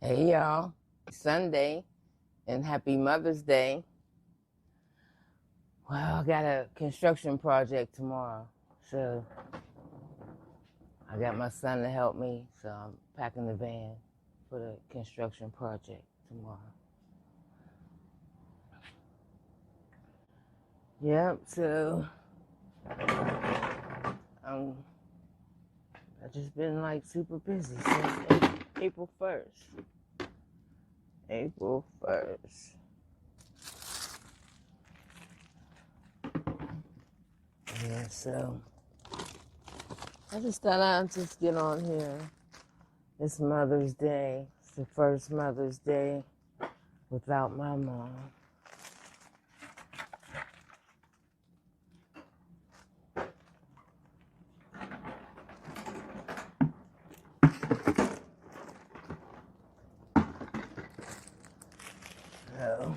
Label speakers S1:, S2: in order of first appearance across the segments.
S1: Hey y'all, Sunday and happy Mother's Day. Well, I got a construction project tomorrow, so I got my son to help me, so I'm packing the van for the construction project tomorrow. Yep, so um, I've just been like super busy since April 1st. April 1st. Yeah, so I just thought I'd just get on here. It's Mother's Day. It's the first Mother's Day without my mom. So,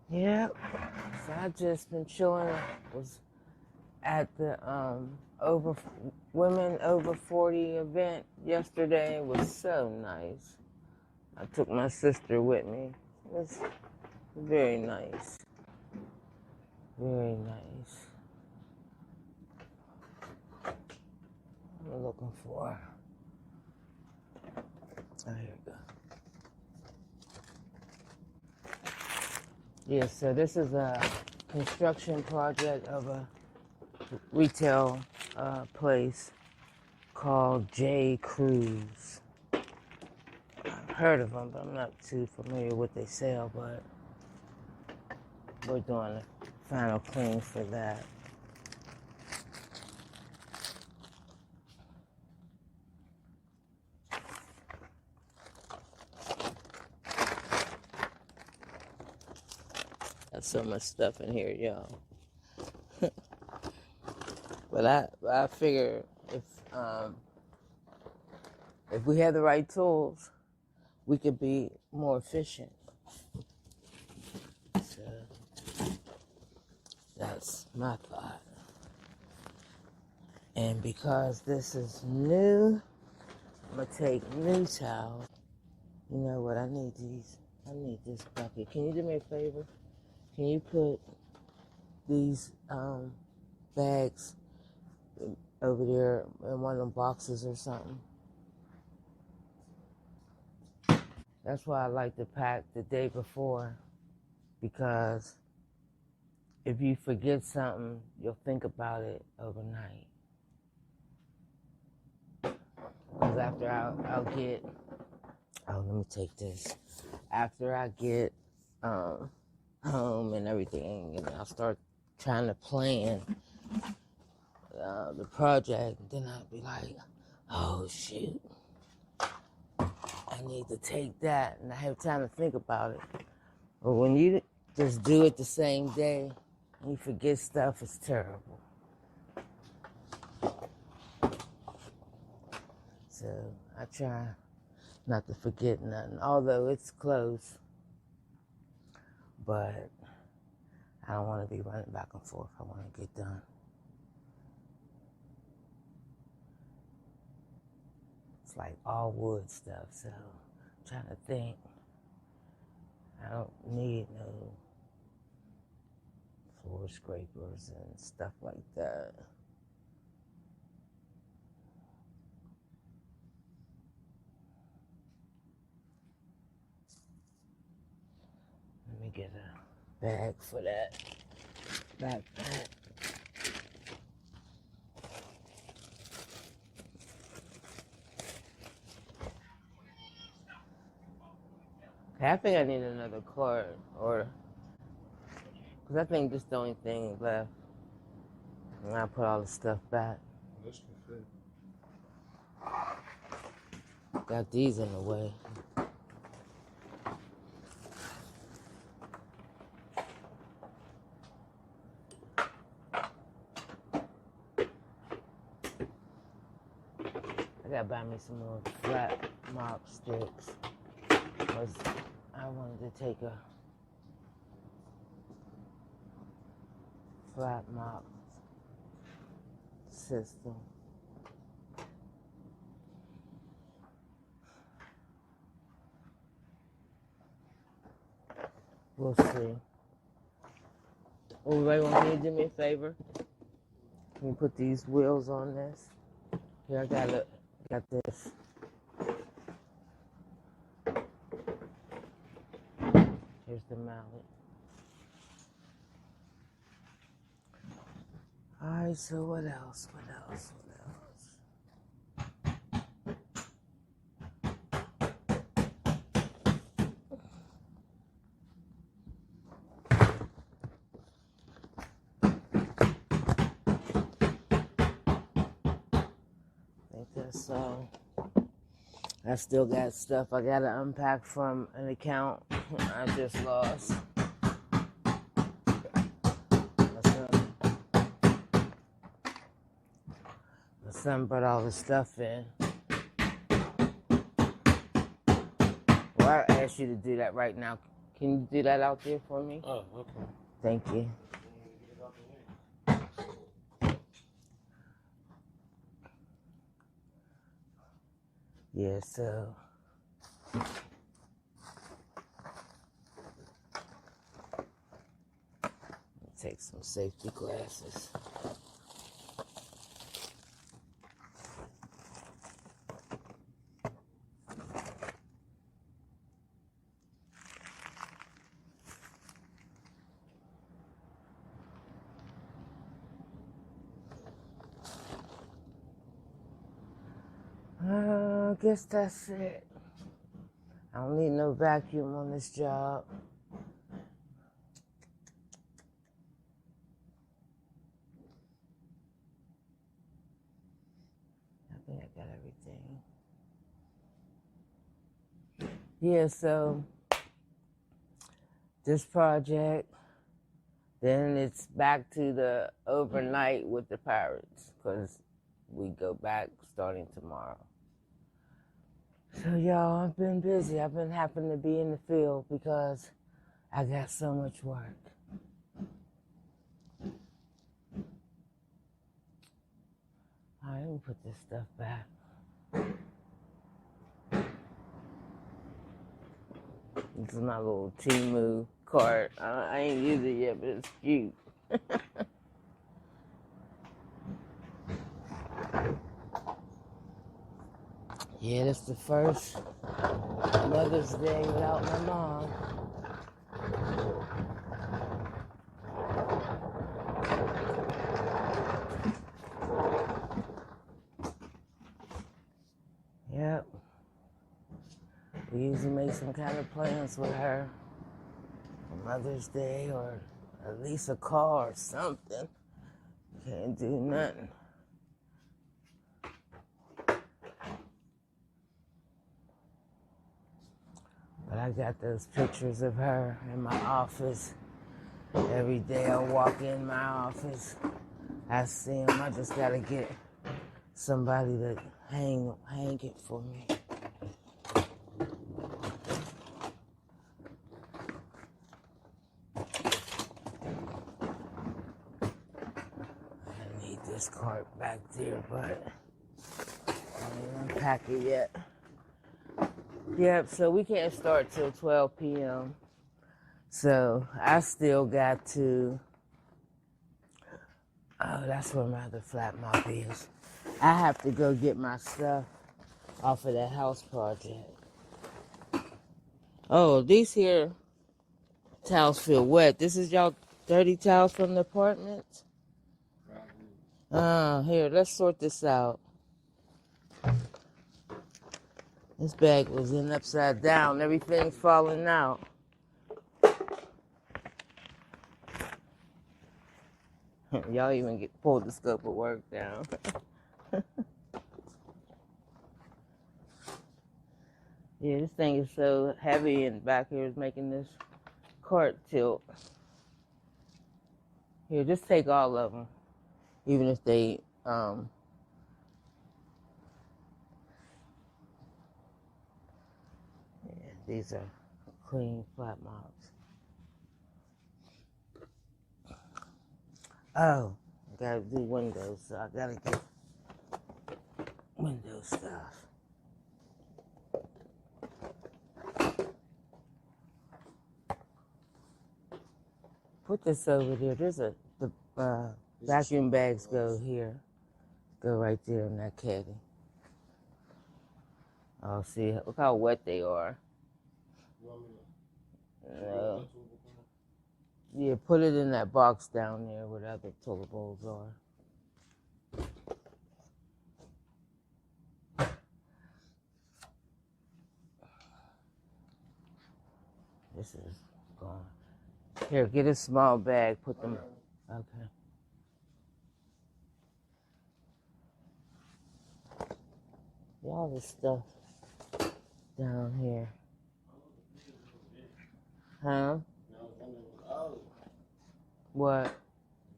S1: yep. So I just been chilling. Was at the over women over 40 event yesterday. It was so nice. I took my sister with me. It was very nice. Very nice. What am I looking for? Oh, here we go. Yeah, so this is a construction project of a retail place called J. Cruz. I've heard of them, but I'm not too familiar with what they sell, but we're doing a final clean for that. Got so much stuff in here, y'all. But I figure if we have the right tools, we could be more efficient. So that's my thought. And because this is new, I'm gonna take new towels. You know what? I need these. I need this bucket. Can you do me a favor? Can you put these bags over there in one of them boxes or something? That's why I like to pack the day before, because if you forget something, you'll think about it overnight. Because after I'll get, oh, let me take this. After I get home and everything, and I'll start trying to plan the project, then I'll be like, oh shoot, I need to take that, and I have time to think about it. But when you just do it the same day and you forget stuff, it's terrible. So I try not to forget nothing, although it's close. But I don't want to be running back and forth. I want to get done. It's like all wood stuff, so I'm trying to think. I don't need no floor scrapers and stuff like that. Let me get a bag for that backpack. Okay, I think I need another card, or because I think this is the only thing left. And I put all the stuff back.
S2: This can fit.
S1: Got these in the way. I gotta buy me some more flat mop sticks, because I wanted to take a flat mop system. We'll see. Everybody want me to do me a favor? Let me put these wheels on this. Here, I got this. Here's the mallet. All right, so what else? I think that's all. I still got stuff I gotta unpack from an account I just lost. My son brought all the stuff in. Well, I asked you to do that right now. Can you do that out there for me?
S2: Oh, okay.
S1: Thank you. Yeah, so take some safety glasses. I guess that's it. I don't need no vacuum on this job. I think I got everything. Yeah, so this project, then it's back to the overnight with the Pirates, because we go back starting tomorrow. So y'all, I've been busy. I've been having to be in the field because I got so much work. All right, let me put this stuff back. This is my little Temu cart. I ain't used it yet, but it's cute. Yeah, that's the first Mother's Day without my mom. Yep. We usually make some kind of plans with her for Mother's Day, or at least a car or something. Can't do nothing. But I got those pictures of her in my office. Every day I walk in my office, I see them. I just gotta get somebody to hang it for me. I need this cart back there, but I ain't unpack it yet. Yep, so we can't start till 12 p.m. So I still got to, oh, that's where my other flat mop is. I have to go get my stuff off of that house project. Oh, these here towels feel wet. This is y'all dirty towels from the apartment? Here, let's sort this out. This bag was in upside down. Everything's falling out. Y'all even pulled the scope of work down. Yeah, this thing is so heavy and back here is making this cart tilt. Here, just take all of them, even if they, yeah, these are clean flat mops. Oh, I gotta do windows, so I gotta get window stuff. put this over there. There's the vacuum bags go here. Go right there in that caddy. Oh, see, look how wet they are.
S2: You want me to
S1: No. Yeah, put it in that box down there where the other toilet bowls are. This is gone. Here, get a small bag. Put them. Okay. All this stuff down here. Huh?
S2: Oh,
S1: What?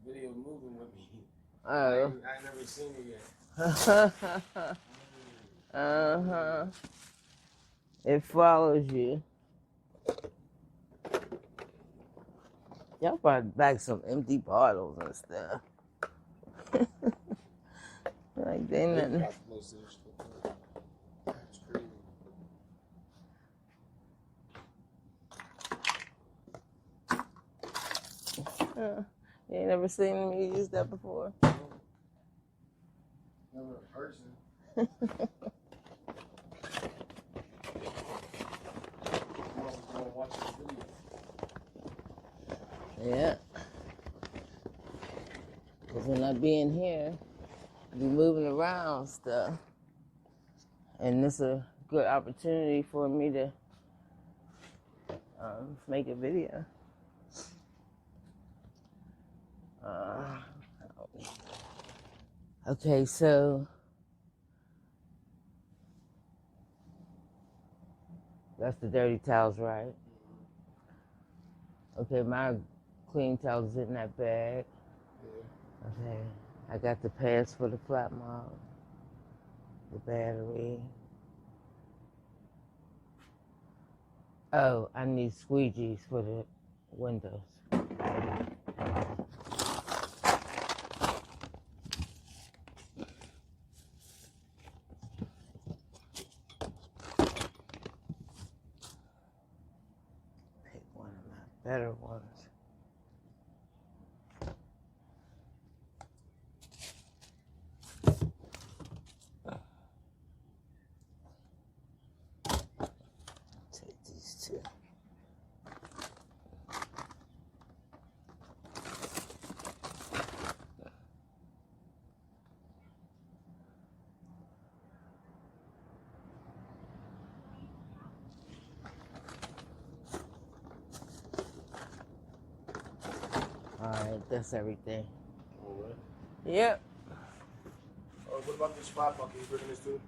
S2: video moving with me. I
S1: Oh.
S2: ain't never seen it yet.
S1: Uh-huh. It follows you. Y'all brought back some empty bottles and stuff. Like they nothing.
S2: Got most of this stuff. That's crazy.
S1: You ain't never seen me use that before.
S2: Never in person. Watch this video.
S1: Yeah. Because when I be in here, I be moving around stuff. And this is a good opportunity for me to make a video. Okay, so that's the dirty towels, right? Okay, my clean towels in that bag.
S2: Yeah.
S1: Okay, I got the pads for the flat mop, the battery. Oh, I need squeegees for the windows. Pick one of my better ones. Take these two. All right, that's everything.
S2: All right.
S1: Yep.
S2: What about this spot bucket? You bringing this too?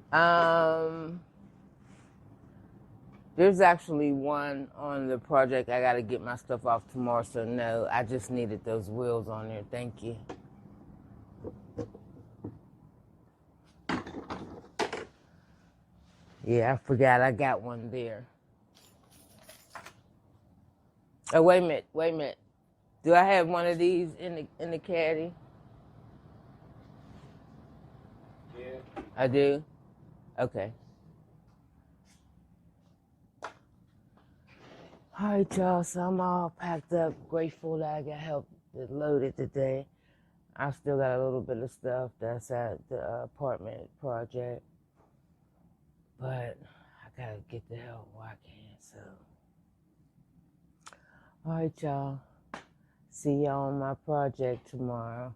S1: There's actually one on the project. I got to get my stuff off tomorrow, so no, I just needed those wheels on there. Thank you. Yeah, I forgot I got one there. Oh, wait a minute. Do I have one of these in the caddy?
S2: Yeah.
S1: I do? Okay. All right, y'all, so I'm all packed up, grateful that I got help to load it today. I still got a little bit of stuff that's at the apartment project, but I gotta get the help while I can, so. All right, y'all. See y'all on my project tomorrow.